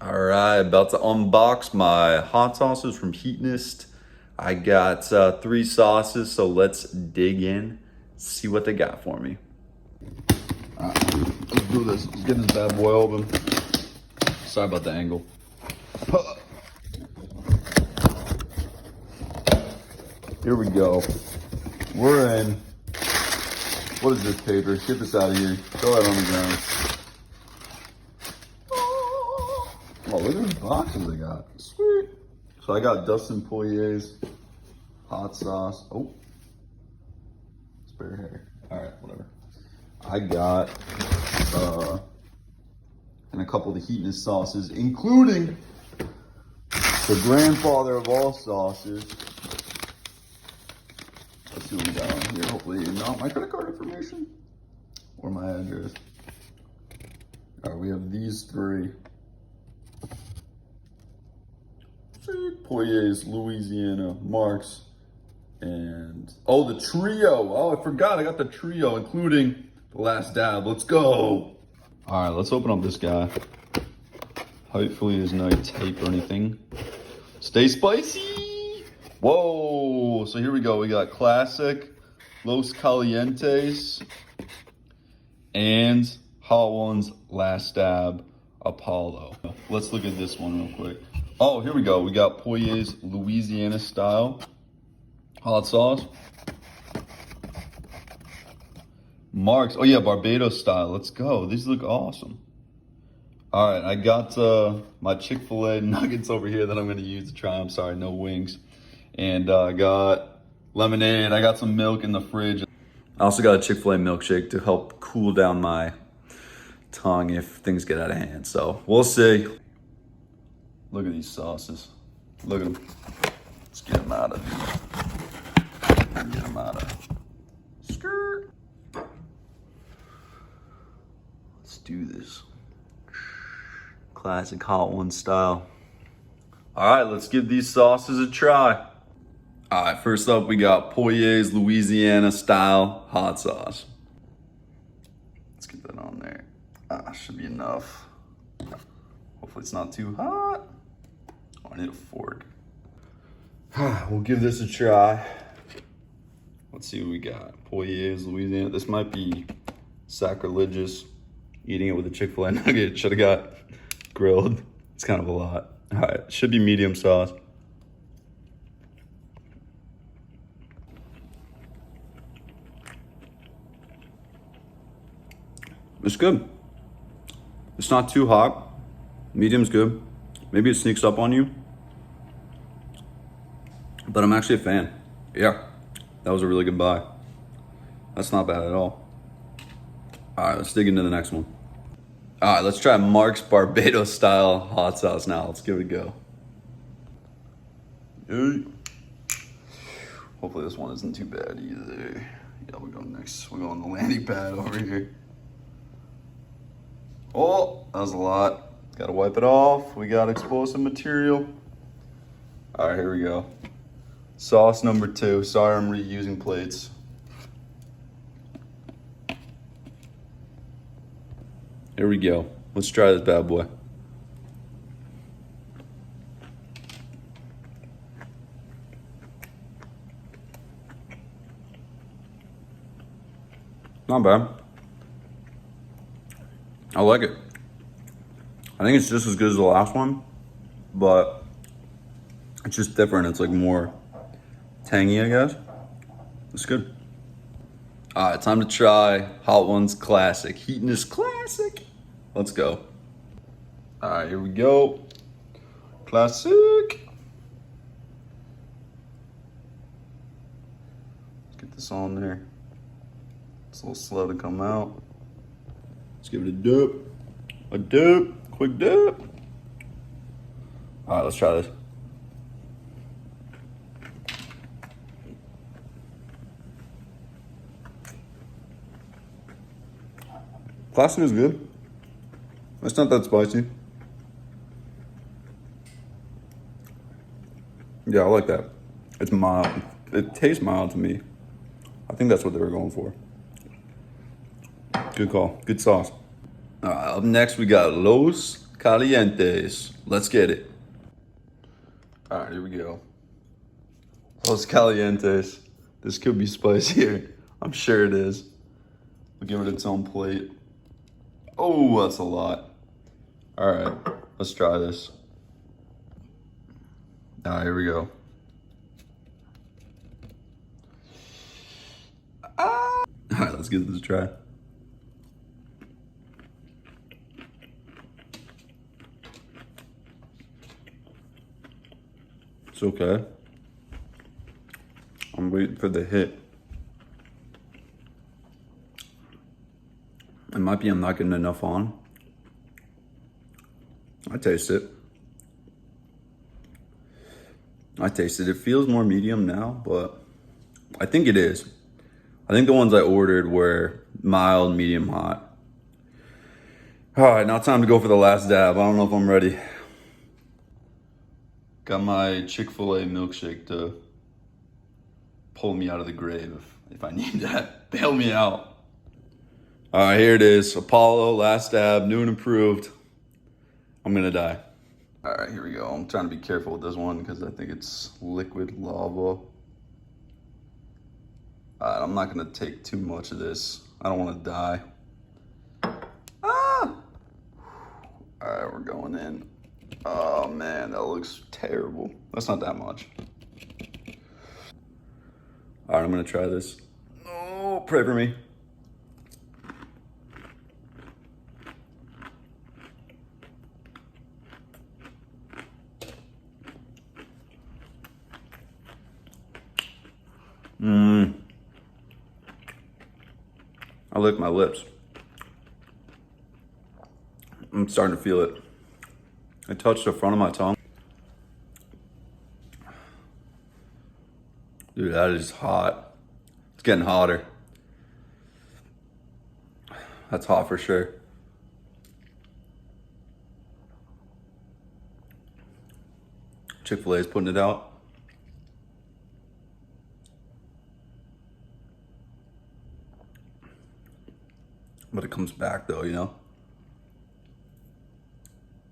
All right, about to unbox my hot sauces from Heatonist. I got 3 sauces, so let's dig in, see what they got for me. All right, let's do this. Let's get this bad boy open. Sorry about the angle. Here we go. We're in. What is this paper? Get this out of here. Throw that on the ground. Oh, look at these boxes they got. Sweet. So I got Dustin Poirier's hot sauce. Oh, spare hair. All right, whatever. I got and a couple of the Heatonist sauces, including the grandfather of all sauces. Let's see what we got on here. Hopefully not my credit card information or my address. All right, we have these 3. Poirier's Louisiana, Marks, and oh, the trio. Oh, I forgot. I got the trio, including the last dab. Let's go. All right, let's open up this guy. Hopefully there's no tape or anything. Stay spicy. Whoa. So here we go. We got classic Los Calientes and Hot Ones Last Dab Apollo. Let's look at this one real quick. Oh, here we go. We got Poirier's Louisiana style hot sauce. Marks. Oh yeah, Barbados style. Let's go. These look awesome. All right, I got my Chick-fil-A nuggets over here that I'm going to use to try. I'm sorry, no wings. And I got lemonade. I got some milk in the fridge. I also got a Chick-fil-A milkshake to help cool down my tongue if things get out of hand. So we'll see. Look at these sauces. Look at them. Let's get them out of here. Get them out of. Skirt. Let's do this. Classic Hot One style. All right, let's give these sauces a try. All right, first up we got Poirier's Louisiana style hot sauce. Let's get that on there. Should be enough. Hopefully it's not too hot. Oh, I need a fork. We'll give this a try. Let's see what we got. Poirier's Louisiana. This might be sacrilegious. Eating it with a Chick-fil-A nugget. Should have got grilled. It's kind of a lot. All right, should be medium sauce. It's good. It's not too hot. Medium's good. Maybe it sneaks up on you. But I'm actually a fan. Yeah, that was a really good buy. That's not bad at all. All right, let's dig into the next one. All right, let's try Mark's Barbados style hot sauce now. Let's give it a go. Hey. Hopefully this one isn't too bad either. Yeah, we'll go next. We'll go on the landing pad over here. Oh, that was a lot. Gotta wipe it off. We got explosive material. All right, here we go. Sauce number 2. Sorry, I'm reusing plates. Here we go. Let's try this bad boy. Not bad. I like it. I think it's just as good as the last one, but it's just different. It's like more tangy, I guess. It's good. All right, time to try Hot Ones Classic. Heatonist Classic. Let's go. All right, here we go. Classic. Let's get this on there. It's a little slow to come out. Let's give it a dip. A dip. Quick dip. All right, let's try this. Classic is good. It's not that spicy. Yeah, I like that. It's mild. It tastes mild to me. I think that's what they were going for. Good call. Good sauce. Up next, we got Los Calientes. Let's get it. All right, here we go. Los Calientes. This could be spicier. I'm sure it is. We'll give it its own plate. Oh, that's a lot. All right, let's try this. All right, here we go. All right, let's give this a try. It's okay. I'm waiting for the hit. It might be I'm not getting enough on. I taste it. It feels more medium now, but I think it is. I think the ones I ordered were mild, medium, hot. All right, now time to go for the last dab. I don't know if I'm ready. Got my Chick-fil-A milkshake to pull me out of the grave if I need that. Bail me out. All right, here it is. Apollo, last dab, new and improved. I'm gonna die. All right, here we go. I'm trying to be careful with this one because I think it's liquid lava. All right, I'm not gonna take too much of this. I don't wanna die. Ah! All right, we're going in. Oh man, that looks terrible. That's not that much. All right, I'm gonna try this. Oh, pray for me. I lick my lips. I'm starting to feel it. I touched the front of my tongue. Dude, that is hot. It's getting hotter. That's hot for sure. Chick-fil-A is putting it out. But it comes back though, you know?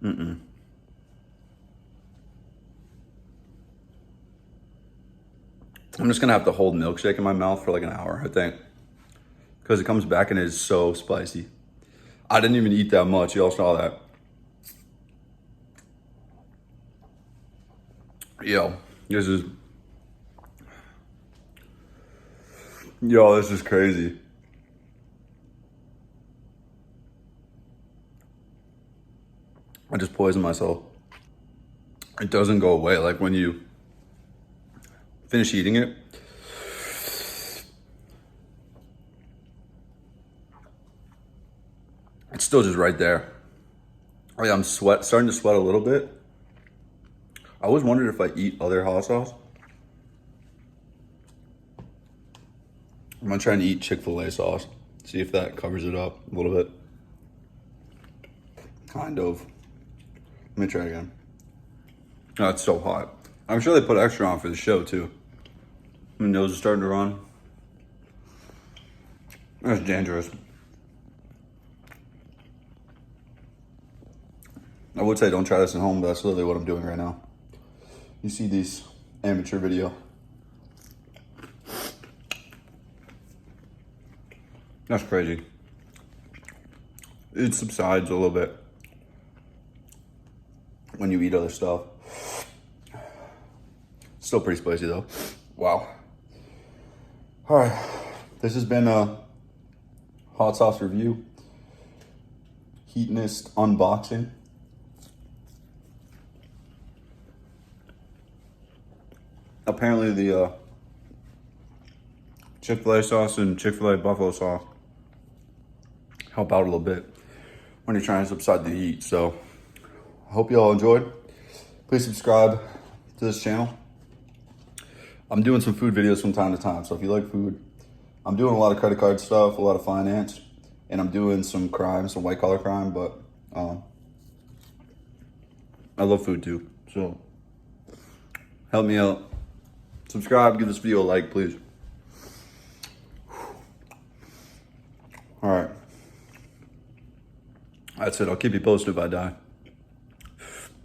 I'm just gonna have to hold milkshake in my mouth for like an hour, I think. Because it comes back and it is so spicy. I didn't even eat that much, y'all saw that. Yo, this is crazy. I just poisoned myself. It doesn't go away. Like when you finish eating it, it's still just right there. Like I'm starting to sweat a little bit. I always wondered if I eat other hot sauce. I'm gonna try and eat Chick-fil-A sauce. See if that covers it up a little bit. Kind of. Let me try again. Oh, it's so hot. I'm sure they put extra on for the show too. My nose is starting to run. That's dangerous. I would say don't try this at home, but that's literally what I'm doing right now. You see this amateur video. That's crazy. It subsides a little bit when you eat other stuff. Still pretty spicy though. Wow. All right, this has been a hot sauce review. Heatonist unboxing. Apparently the Chick-fil-A sauce and Chick-fil-A buffalo sauce help out a little bit when you're trying to subside the heat. So I hope you all enjoyed. Please subscribe to this channel. I'm doing some food videos from time to time. So if you like food, I'm doing a lot of credit card stuff, a lot of finance, and I'm doing some crime, some white collar crime, but I love food too. So help me out. Subscribe, give this video a like, please. All right. That's it. I'll keep you posted if I die.